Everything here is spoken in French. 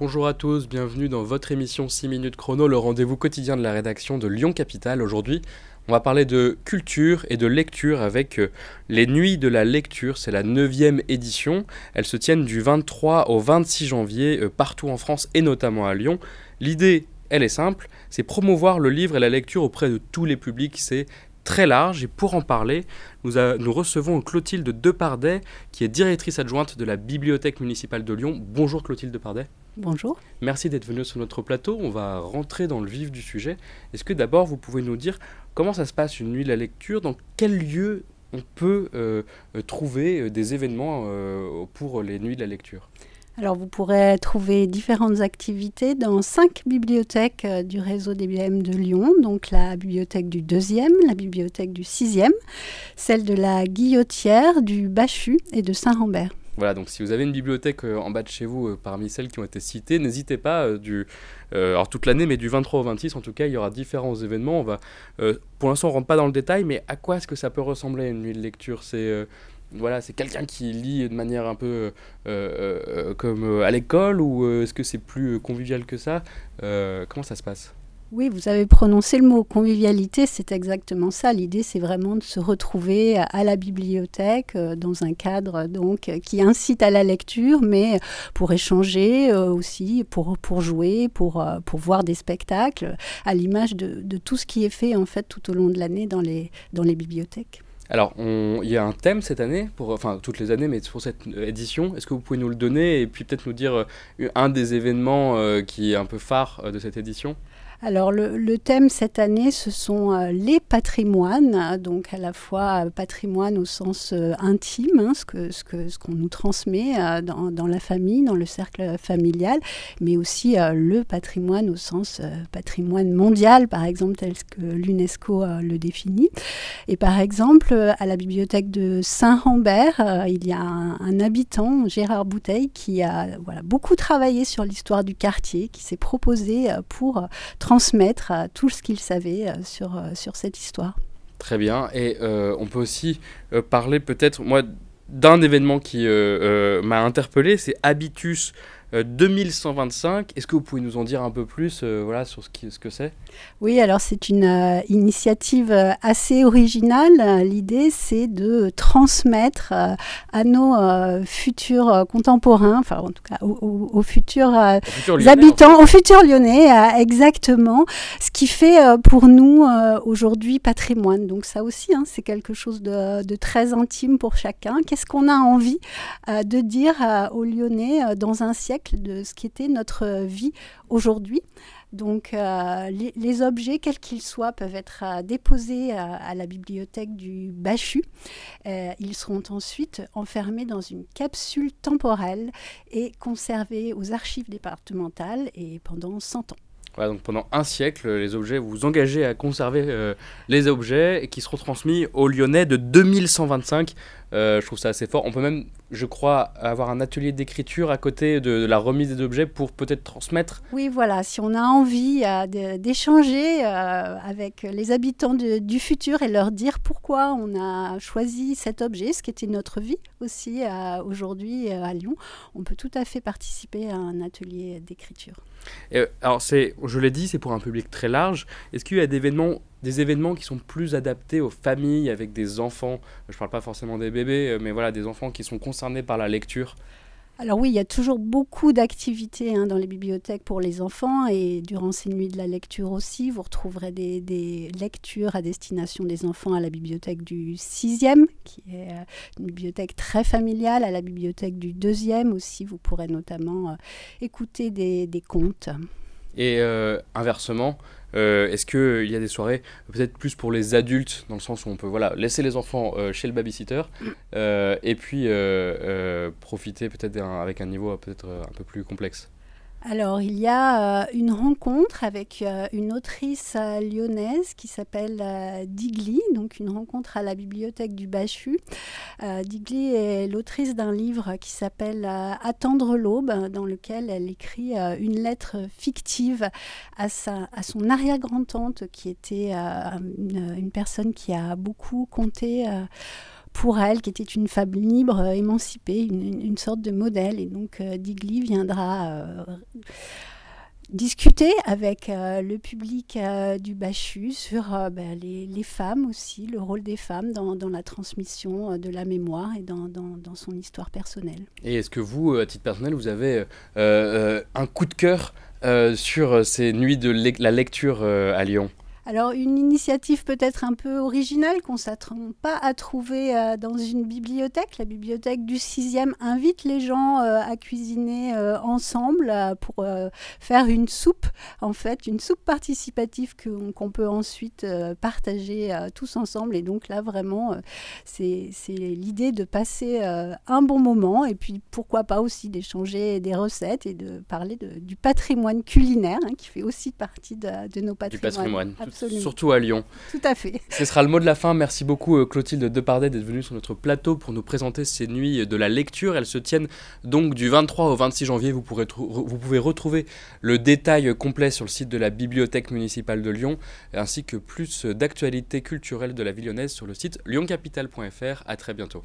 Bonjour à tous, bienvenue dans votre émission 6 minutes chrono, le rendez-vous quotidien de la rédaction de Lyon Capitale. Aujourd'hui, on va parler de culture et de lecture avec les Nuits de la lecture. C'est la 9e édition. Elles se tiennent du 23 au 26 janvier partout en France et notamment à Lyon. L'idée, elle est simple, c'est promouvoir le livre et la lecture auprès de tous les publics. C'est très large et pour en parler, nous recevons Clotilde Depardet qui est directrice adjointe de la Bibliothèque municipale de Lyon. Bonjour Clotilde Depardet. Bonjour. Merci d'être venue sur notre plateau. On va rentrer dans le vif du sujet. Est-ce que d'abord vous pouvez nous dire comment ça se passe une nuit de la lecture? Dans quel lieu on peut trouver des événements pour les nuits de la lecture? Alors vous pourrez trouver différentes activités dans 5 bibliothèques du réseau des BM de Lyon, donc la bibliothèque du 2e, la bibliothèque du 6e, celle de la Guillotière, du Bachut et de Saint-Rambert. Voilà, donc si vous avez une bibliothèque en bas de chez vous parmi celles qui ont été citées, n'hésitez pas, alors toute l'année, mais du 23 au 26, en tout cas, il y aura différents événements. On va, pour l'instant, on ne rentre pas dans le détail, mais à quoi est-ce que ça peut ressembler une nuit de lecture? Voilà, c'est quelqu'un qui lit de manière un peu comme à l'école, ou est-ce que c'est plus convivial que ça? Comment ça se passe? Oui, vous avez prononcé le mot convivialité, c'est exactement ça. L'idée, c'est vraiment de se retrouver à la bibliothèque dans un cadre donc, qui incite à la lecture, mais pour échanger aussi, pour jouer, pour voir des spectacles, à l'image de tout ce qui est fait en fait tout au long de l'année dans les bibliothèques. Alors, il y a un thème cette année, enfin toutes les années, mais pour cette édition. Est-ce que vous pouvez nous le donner et puis peut-être nous dire un des événements qui est un peu phare de cette édition? Alors le thème cette année, ce sont les patrimoines, donc à la fois patrimoine au sens intime, hein, ce qu'on nous transmet dans la famille, dans le cercle familial, mais aussi le patrimoine au sens patrimoine mondial, par exemple, tel que l'UNESCO le définit. Et par exemple, à la bibliothèque de Saint-Rambert, il y a un habitant, Gérard Bouteille, qui a beaucoup travaillé sur l'histoire du quartier, qui s'est proposé pour transmettre tout ce qu'il savait sur cette histoire. Très bien. Et on peut aussi parler peut-être, moi, d'un événement qui m'a interpellé, c'est Habitus 2125. Est-ce que vous pouvez nous en dire un peu plus voilà, sur ce que c'est? Oui, alors c'est une initiative assez originale. L'idée, c'est de transmettre à nos futurs contemporains, enfin en tout cas aux futurs habitants, aux futurs Lyonnais, exactement, ce qui fait pour nous aujourd'hui patrimoine. Donc ça aussi, hein, c'est quelque chose de très intime pour chacun. Qu'est-ce qu'on a envie de dire aux Lyonnais dans un siècle de ce qui était notre vie aujourd'hui? Donc les objets, quels qu'ils soient, peuvent être déposés à la bibliothèque du Bachut. Ils seront ensuite enfermés dans une capsule temporelle et conservés aux archives départementales et pendant 100 ans. Voilà, donc pendant un siècle, les objets, vous vous engagez à conserver les objets qui seront transmis aux Lyonnais de 2125. Je trouve ça assez fort. On peut même, je crois, avoir un atelier d'écriture à côté de la remise des objets pour peut-être transmettre. Oui, voilà. Si on a envie d'échanger avec les habitants du futur et leur dire pourquoi on a choisi cet objet, ce qui était notre vie aussi aujourd'hui à Lyon, on peut tout à fait participer à un atelier d'écriture. Alors, je l'ai dit, c'est pour un public très large. Est-ce qu'il y a des événements qui sont plus adaptés aux familles avec des enfants? Je ne parle pas forcément des bébés, mais voilà, des enfants qui sont concernés par la lecture. Alors oui, il y a toujours beaucoup d'activités dans les bibliothèques pour les enfants et durant ces nuits de la lecture aussi, vous retrouverez des lectures à destination des enfants à la bibliothèque du 6e, qui est une bibliothèque très familiale, à la bibliothèque du 2e aussi, vous pourrez notamment écouter des contes. Et inversement, est-ce qu'il y a des soirées peut-être plus pour les adultes, dans le sens où on peut laisser les enfants chez le babysitter et puis profiter peut-être avec un niveau peut-être un peu plus complexe? Alors, il y a une rencontre avec une autrice lyonnaise qui s'appelle Digli, donc une rencontre à la bibliothèque du Bachut. Digli est l'autrice d'un livre qui s'appelle Attendre l'aube, dans lequel elle écrit une lettre fictive à son arrière-grand-tante, qui était une personne qui a beaucoup compté pour elle, qui était une femme libre, émancipée, une sorte de modèle. Et donc Digli viendra discuter avec le public du Bachus sur les femmes aussi, le rôle des femmes dans la transmission de la mémoire et dans son histoire personnelle. Et est-ce que vous, à titre personnel, vous avez un coup de cœur sur ces nuits de la lecture à Lyon ? Alors, une initiative peut-être un peu originale qu'on ne s'attend pas à trouver dans une bibliothèque. La bibliothèque du 6e invite les gens à cuisiner ensemble pour faire une soupe, en fait, une soupe participative qu'on peut ensuite partager tous ensemble. Et donc là, vraiment, c'est l'idée de passer un bon moment et puis pourquoi pas aussi d'échanger des recettes et de parler du patrimoine culinaire qui fait aussi partie de nos patrimoines. Du patrimoine. Absolument. Surtout à Lyon. Tout à fait. Ce sera le mot de la fin. Merci beaucoup Clotilde Depardet d'être venue sur notre plateau pour nous présenter ces nuits de la lecture. Elles se tiennent donc du 23 au 26 janvier. Vous pouvez retrouver le détail complet sur le site de la Bibliothèque municipale de Lyon, ainsi que plus d'actualités culturelles de la ville lyonnaise sur le site lyoncapital.fr. À très bientôt.